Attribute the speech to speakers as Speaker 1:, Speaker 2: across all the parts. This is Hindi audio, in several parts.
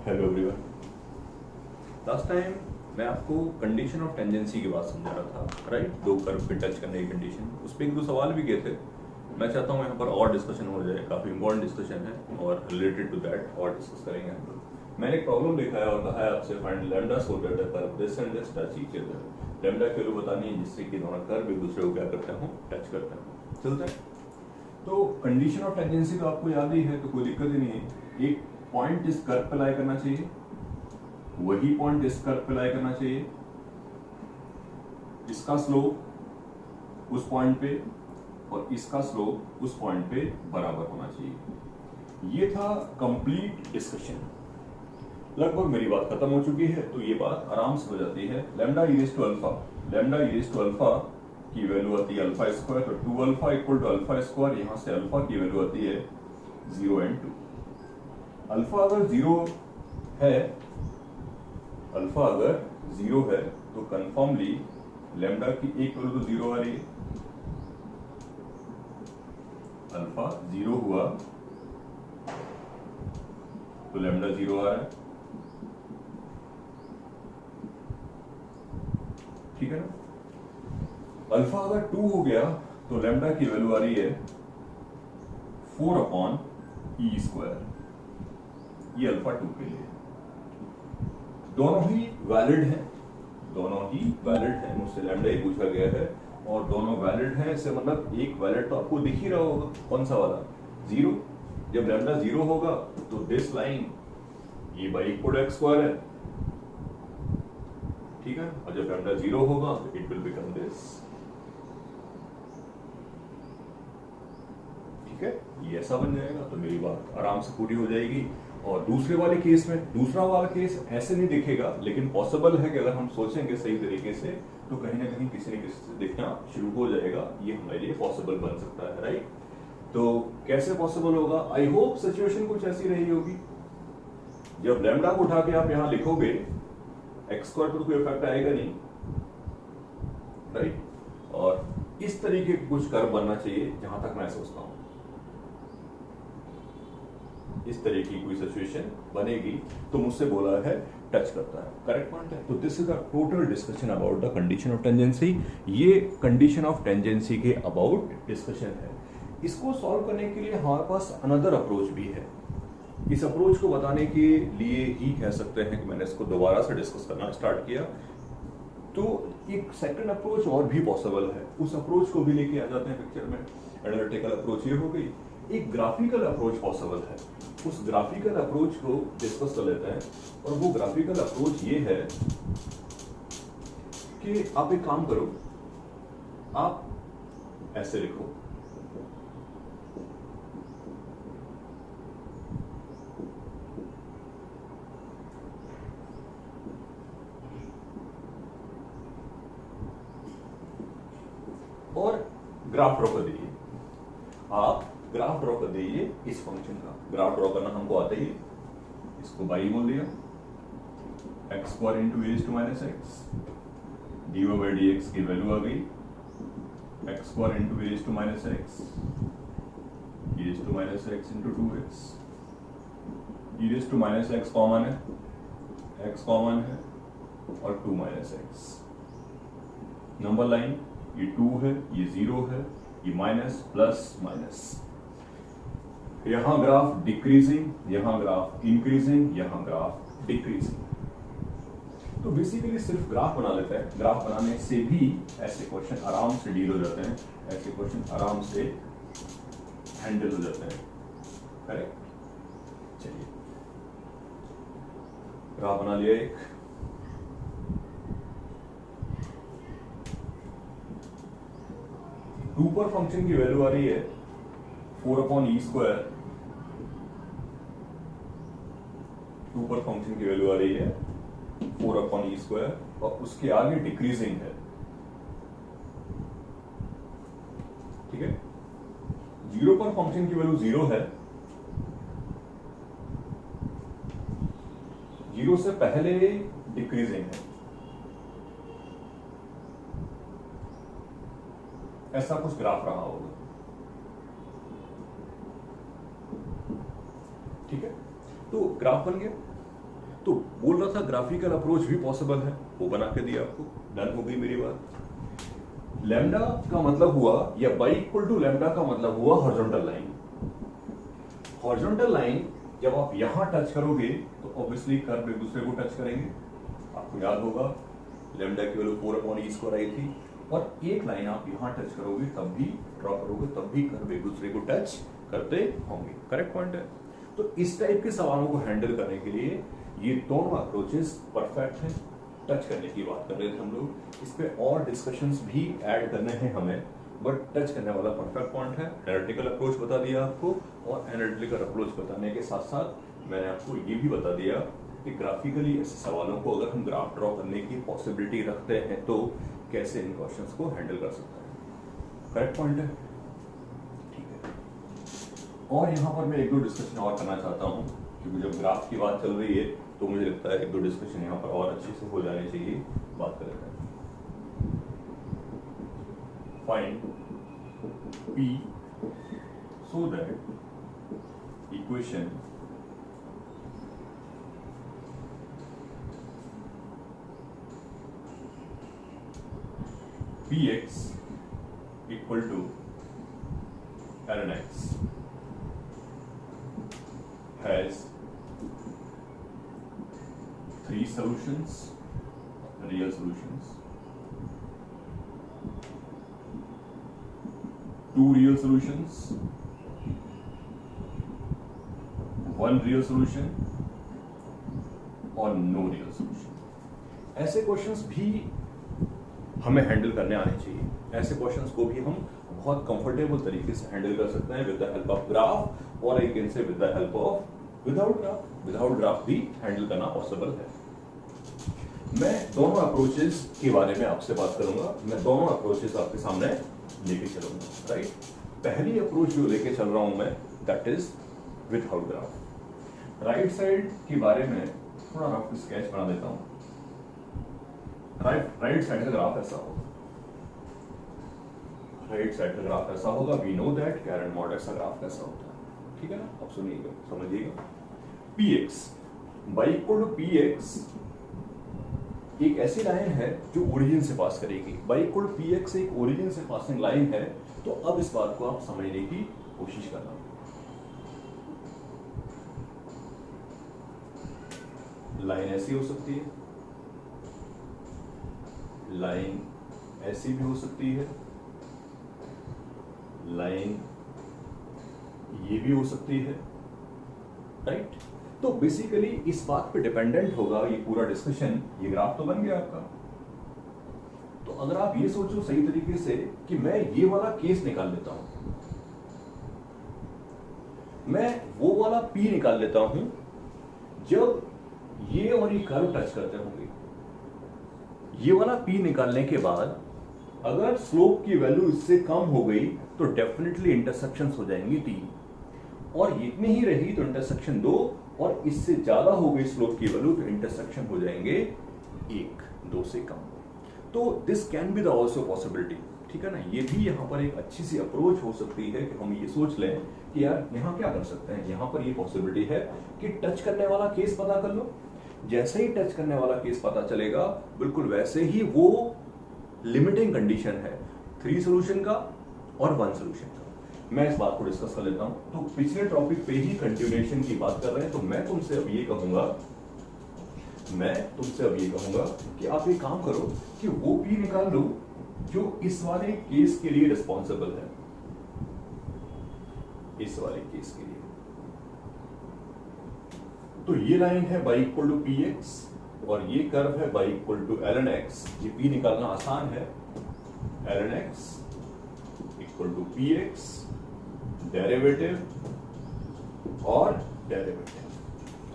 Speaker 1: Hello everyone. लास्ट टाइम मैं आपको कंडीशन ऑफ टेंजेंसी की बात समझा रहा था, राइट। दो कर्व पे टच करने की कंडीशन, उस पर एक दो सवाल भी किए थे। मैं चाहता हूँ यहाँ पर और डिस्कशन हो जाए, काफ़ी इंपॉर्टेंट डिस्कशन है और रिलेटेड टू दैट और डिस्कस करेंगे हम लोग। मैंने एक प्रॉब्लम लिखा है और कहा है आपसे find lambda so that the curve this and this touch each other. Lambda की वैल्यू बतानी है जिससे कि दोनों कर्व एक दूसरे को क्या करते हो, टच करते हैं। चलते हैं। तो कंडीशन ऑफ टेंजेंसी तो आपको याद ही है, तो कोई दिक्कत ही नहीं है। एक पॉइंट इस कर्व पे लाई करना चाहिए, वही पॉइंट इस कर्व पे लाई करना चाहिए, इसका स्लोप उस पॉइंट पे और इसका स्लोप उस पॉइंट पे बराबर होना चाहिए। ये था कंप्लीट डिस्कशन। लगभग मेरी बात खत्म हो चुकी है, तो ये बात आराम से हो जाती है। Lambda e raise to alpha, lambda e raise to alpha की वैल्यू आती है अल्फा स्क्वायर, तो 2 alpha equal to alpha square. यहां से अल्फा की वैल्यू आती है 0 and 2। अल्फा अगर 0 है, अल्फा अगर 0 है तो कंफर्मली लैम्डा की एक वैल्यू तो 0 आ रही है। अल्फा 0 हुआ तो लैम्डा 0 आ रहा है, ठीक है ना। अल्फा अगर 2 हो गया तो लैम्डा की वैल्यू आ रही है 4/e²। ये अल्फा 2 के लिए दोनों ही वैलिड हैं, दोनों ही वैलिड हैं। मुझसे लैम्डा ही पूछा गया है और दोनों वैलिड हैं। इससे मतलब एक वैलिड तो आपको दिख ही रहा होगा, कौन सा वाला, 0। जब लैम्डा 0 होगा तो दिस लाइन ये बाई इक्वल टू x² है, ठीक है। और जब लैम्डा 0 होगा तो इट विल बिकम दिस, ठीक है। ये ऐसा बन जाएगा तो मेरी बात आराम से पूरी हो जाएगी। और दूसरे वाले केस में, दूसरा वाला केस ऐसे नहीं दिखेगा, लेकिन पॉसिबल है कि अगर हम सोचेंगे सही तरीके से तो कहीं ना कहीं किसी न किसी से दिखना शुरू हो जाएगा। ये हमारे लिए पॉसिबल बन सकता है, राइट। तो कैसे पॉसिबल होगा? आई होप सिचुएशन कुछ ऐसी रही होगी, जब लैम्डा को उठा के आप यहां लिखोगे x² पर कोई इफेक्ट आएगा नहीं, राइट। और इस तरीके कुछ कर्व बनना चाहिए, जहां तक मैं सोचता हूं इस तरह की कोई सिचुएशन बनेगी तो मुझसे बोला है टच करता है, करेक्ट पॉइंट है। तो this is a total discussion about the condition of tangency. ये कंडीशन ऑफ टेंजेंसी के अबाउट डिस्कशन है। इसको सॉल्व करने के लिए हमारे पास अनदर अप्रोच भी है। इस अप्रोच को बताने के लिए ही कह सकते हैं कि मैंने इसको दोबारा से डिस्कस करना स्टार्ट किया। तो एक सेकंड अप्रोच और भी पॉसिबल है, उस अप्रोच को भी लेके आ जाते हैं पिक्चर में। एनालिटिकल अप्रोच ये हो गई, एक ग्राफिकल अप्रोच पॉसिबल है। उस ग्राफिकल अप्रोच को डिस्कस कर लेते हैं। और वो ग्राफिकल अप्रोच ये है कि आप एक काम करो, आप ऐसे लिखो, और ग्राफ ड्रॉ कर दीजिए। आप ग्राफ ड्रॉ कर दीजिए इस फंक्शन का। ग्राफ ड्रॉ करना हमको आता ही है। इसको बाई बोल दिया, x² into e to minus x, dy/dx की वैल्यू आ गई x² into e to minus x, e to minus x into 2x। e to minus x common है, x कॉमन है और 2 माइनस एक्स। नंबर लाइन ये 2 है, ये 0 है, ये माइनस प्लस माइनस। यहां ग्राफ डिक्रीजिंग, यहां ग्राफ इंक्रीजिंग, यहां ग्राफ डिक्रीजिंग। तो बेसिकली सिर्फ ग्राफ बना लेते हैं। ग्राफ बनाने से भी ऐसे क्वेश्चन आराम से डील हो जाते हैं, ऐसे क्वेश्चन आराम से हैंडल हो जाते हैं, करेक्ट। चलिए ग्राफ बना लिया एक। ऊपर फंक्शन की वैल्यू आ रही है 4/e²। ऊपर फंक्शन की वैल्यू आ रही है 4/e² और उसके आगे डिक्रीजिंग है, ठीक है। 0 पर फंक्शन की वैल्यू 0 है, 0 से पहले डिक्रीजिंग है। ऐसा कुछ ग्राफ रहा होगा, ठीक है। तो ग्राफ बन गया। तो बोल रहा था ग्राफिकल अप्रोच भी पॉसिबल है, वो बना के दिया आपको, डन हो गई मेरी बात। लैम्डा का मतलब हुआ, या y इक्वल टू लैम्डा का मतलब हुआ हॉरिजॉन्टल लाइन। हॉरिजॉन्टल लाइन जब आप यहां टच करोगे तो ऑब्वियसली कर्व एक दूसरे को टच करेंगे। आपको याद होगा लैम्डा की वैल्यू 4/e² आई थी, और एक लाइन आप यहां टच करोगे तब भी ड्रॉ करोगे तब भी कर्व एक दूसरे को टच करते होंगे। करेक्ट पॉइंट है। तो इस टाइप के सवालों को हैंडल करने के लिए ये दोनों अप्रोचेस परफेक्ट हैं। टच करने की बात कर रहे थे हम लोग, इस पे और डिस्कशंस भी ऐड करने हैं हमें, बट टच करने वाला परफेक्ट पॉइंट है। एनालिटिकल अप्रोच बता दिया आपको, और एनालिटिकल अप्रोच बताने के साथ साथ मैंने आपको ये भी बता दिया कि ग्राफिकली ऐसे सवालों को अगर हम ग्राफ ड्रॉ करने की पॉसिबिलिटी रखते हैं तो कैसे इन क्वेश्चंस को हैंडल कर सकते हैं। करेक्ट पॉइंट है, ठीक है। और यहाँ पर मैं एक दो डिस्कशन और करना चाहता हूँ, क्योंकि जब ग्राफ की बात चल रही है तो मुझे लगता है एक दो डिस्कशन यहाँ पर और अच्छे से हो जाने चाहिए। बात करते हैं, find P so that equation Px equal to ln x has three solutions, real solutions, two real solutions, one real solution और no real solution। ऐसे क्वेश्चंस भी हमें हैंडल करने आने चाहिए। ऐसे क्वेश्चंस को भी हम बहुत कंफर्टेबल तरीके से हैंडल कर सकते हैं with the help of graph, और I can say with the help of without graph. Without graph भी हैंडल करना पॉसिबल है। मैं दोनों अप्रोचेस के बारे में आपसे बात करूंगा, मैं दोनों अप्रोचेस आपके सामने लेके चलूंगा। राइट, पहली अप्रोच जो लेके चल रहा हूं मैं, that is without graph. Right side के बारे में थोड़ा रफ स्केच बना देता हूं। राइट साइड का ग्राफ ऐसा होगा, राइट साइड का ग्राफ ऐसा होगा। We know that caret model का ग्राफ कैसा होता है, ठीक है ना। अब सुनिएगा, समझिएगा। px y equal to px एक ऐसी लाइन है जो ओरिजिन से पास करेगी। y इक्वल टू px एक ओरिजिन से पासिंग लाइन है। तो अब इस बात को आप समझने की कोशिश करना। लाइन ऐसी हो सकती है, लाइन ऐसी भी हो सकती है, लाइन ये भी हो सकती है। राइट, तो बेसिकली इस बात पे डिपेंडेंट होगा ये पूरा डिस्कशन। ये ग्राफ तो बन गया आपका। तो अगर आप ये सोचो सही तरीके से कि मैं ये वाला केस निकाल लेता हूं, मैं वो वाला P निकाल लेता हूं जब ये और ये कर्व टच करते होंगे। ये वाला P निकालने के बाद अगर स्लोप की वैल्यू इससे कम हो गई तो डेफिनेटली इंटरसेक्शंस हो जाएंगी 3, और इतनी ही रही तो इंटरसेक्शन 2, और इससे ज्यादा हो गई स्लोप की वैल्यू तो इंटरसेक्शन हो जाएंगे 1, 2 से कम। तो this can be the also possibility, ठीक है ना। ये भी यहाँ पर एक अच्छी सी अप्रोच हो सकती है कि हम ये सोच लें कि यार यहाँ क्या कर सकते हैं। यहाँ पर ये पॉसिबिलिटी है कि टच करने वाला केस पता कर लो। जैसे ही टच करने वाला केस पता चलेगा, बिल्कुल वैसे ही वो लिमिटिंग कंडीशन है 3 सोल्यूशन का और 1 सोल्यूशन का। मैं इस बात को डिस्कस कर लेता हूं। तो पिछले टॉपिक पे ही कंटिन्यूएशन की बात कर रहे हैं। तो मैं तुमसे अब ये कहूंगा कि आप एक काम करो कि वो P निकाल लो जो इस वाले केस के लिए रिस्पॉन्सिबल है, इस वाले केस के लिए। तो ये लाइन है y इक्वल टू px और ये कर्व है y equal to ln x। ये P निकालना आसान है, ln x equal to px derivative और डेरिवेटिव।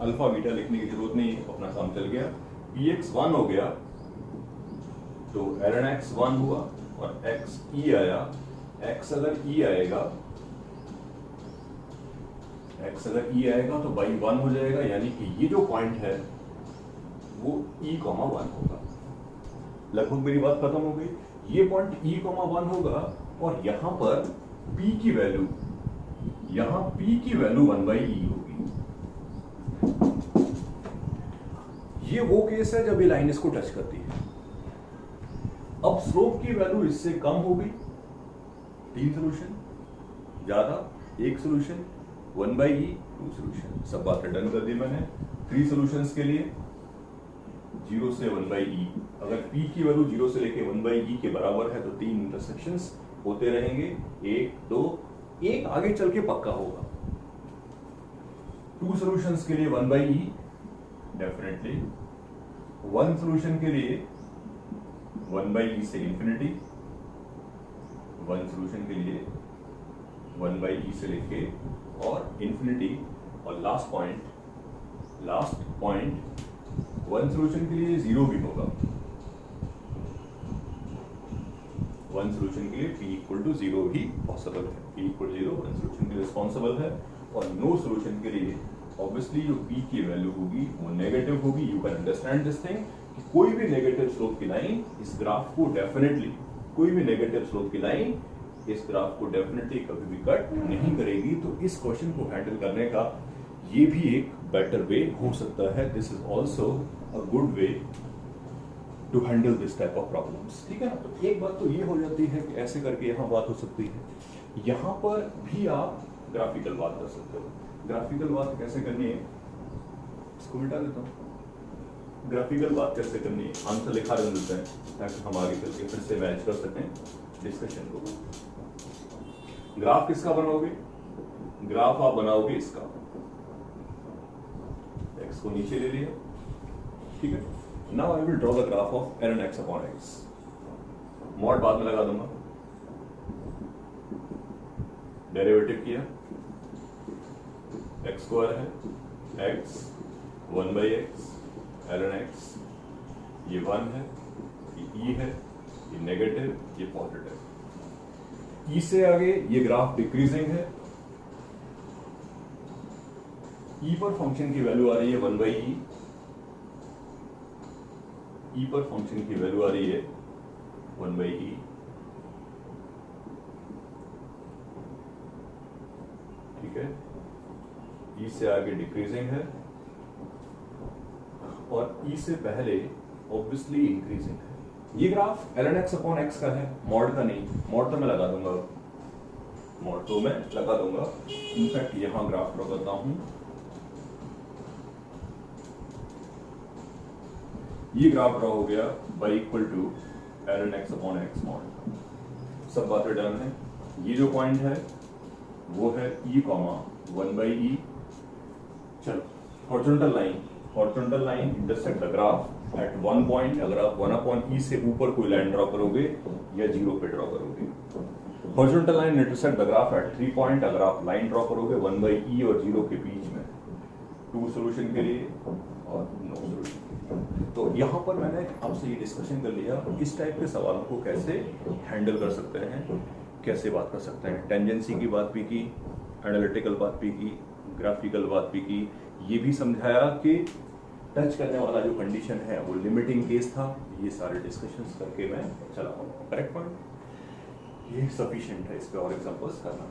Speaker 1: अल्फा बीटा लिखने की जरूरत नहीं, अपना काम चल गया। px 1 हो गया तो ln x 1 हुआ और x e आया। x अगर e आएगा, तो y 1 हो जाएगा, यानी कि ये जो पॉइंट है वो e, 1 होगा। लगभग मेरी बात खत्म हो गई। ये पॉइंट e, 1 होगा और यहां पर p की वैल्यू 1/e होगी। ये वो केस है जब ये लाइन इसको टच करती है। अब स्लोप की वैल्यू इससे कम होगी, 3 सोल्यूशन, ज्यादा 1 सोल्यूशन, 1/e 2 सोल्यूशन। सब बातें डन कर दी मैंने। 3 सोल्यूशंस के लिए 0 से 1/e, अगर p की वैल्यू 0 से लेके 1/e के बराबर है तो 3 इंटरसेक्शंस होते रहेंगे, 1 2, एक आगे चल के पक्का होगा। 2 सोल्यूशंस के लिए 1/e डेफिनेटली, 1 सोल्यूशन के लिए 1/e से इंफिनिटी, 1 सोल्यूशन के लिए 1/e से लेके और इंफिनिटी, और लास्ट पॉइंट 1 सोल्यूशन के लिए 0 भी होगा। 1 सोल्यूशन के लिए p इक्वल टू 0 ही पॉसिबल है, p इक्वल 0 1 सोल्यूशन के लिए रिस्पॉन्सिबल है। और नो सोल्यूशन के लिए ऑब्वियसली जो p की वैल्यू होगी वो नेगेटिव होगी। You can understand this thing कि कोई भी नेगेटिव स्लोप की लाइन इस ग्राफ को डेफिनेटली, कोई भी नेगेटिव स्लोप की लाइन इस ग्राफ को डेफिनेटली कभी भी कट नहीं करेगी। तो इस क्वेश्चन को हैंडल करने का ये भी एक बेटर वे हो सकता है। This is also a good way to handle this type of problems, ठीक है ना। तो एक बात तो ये हो जाती है कि ऐसे करके यहाँ बात हो सकती है, यहाँ पर भी आप ग्राफिकल बात कर सकते हो। ग्राफिकल बात कैसे करनी है, इसको मिटा देता हूँ। ग्राफिकल बात कैसे करनी है, आंसर लिखा रह देते हैं ताकि हम आगे चल के फिर से मैच कर सकें डिस्कशन को। ग्राफ किसका बनाओगे, ग्राफ आप बनाओगे इसका, x को नीचे ले लिया, ठीक है। Now I will draw the graph of ln x upon x। Mod बाद में लगा दूंगा, डेरिवेटिव किया, x स्क्वायर है x 1/x ln x, ये 1 है, ये e है, ये नेगेटिव, ये पॉजिटिव। ई से आगे ये ग्राफ डिक्रीजिंग है, ई पर फंक्शन की वैल्यू आ रही है 1/e, ई पर फंक्शन की वैल्यू आ रही है 1/e, ठीक है। ई से आगे डिक्रीजिंग है और ई से पहले ऑब्वियसली इंक्रीजिंग है। ये graph ln x upon x का है, मॉड का नहीं। मॉड तो मैं लगा दूंगा, मॉड तो मैं लगा दूंगा। इनफैक्ट यहां ग्राफ ड्रॉ करता हूं। ये ग्राफ ड्रॉ हो गया y equal to ln x upon x mod. सब बातें डन है। ये जो पॉइंट है वो है e, 1/e। चलो horizontal line intersect the graph at 1 point. अगर आप 1/e से ऊपर कोई लाइन ड्रॉ करोगे या 0 पे ड्रॉ करोगे। Horizontal line intersect the graph at 3 point. अगर आप लाइन ड्रॉ करोगे 1/e और 0 के बीच में, 2 सोल्यूशन के लिए और नो सोल्यूशन। तो यहाँ पर मैंने आपसे ये डिस्कशन कर लिया इस टाइप के सवालों को कैसे हैंडल कर सकते हैं, कैसे बात कर सकते हैं। टेंजेंसी की बात भी की, एनालिटिकल बात भी की, ग्राफिकल बात भी की। ये भी समझाया कि टच करने वाला जो कंडीशन है वो लिमिटिंग केस था। ये सारे डिस्कशंस करके मैं चला हूँ। करेक्ट पॉइंट, ये सफिशिएंट है, इस पे और एग्जांपल्स करना।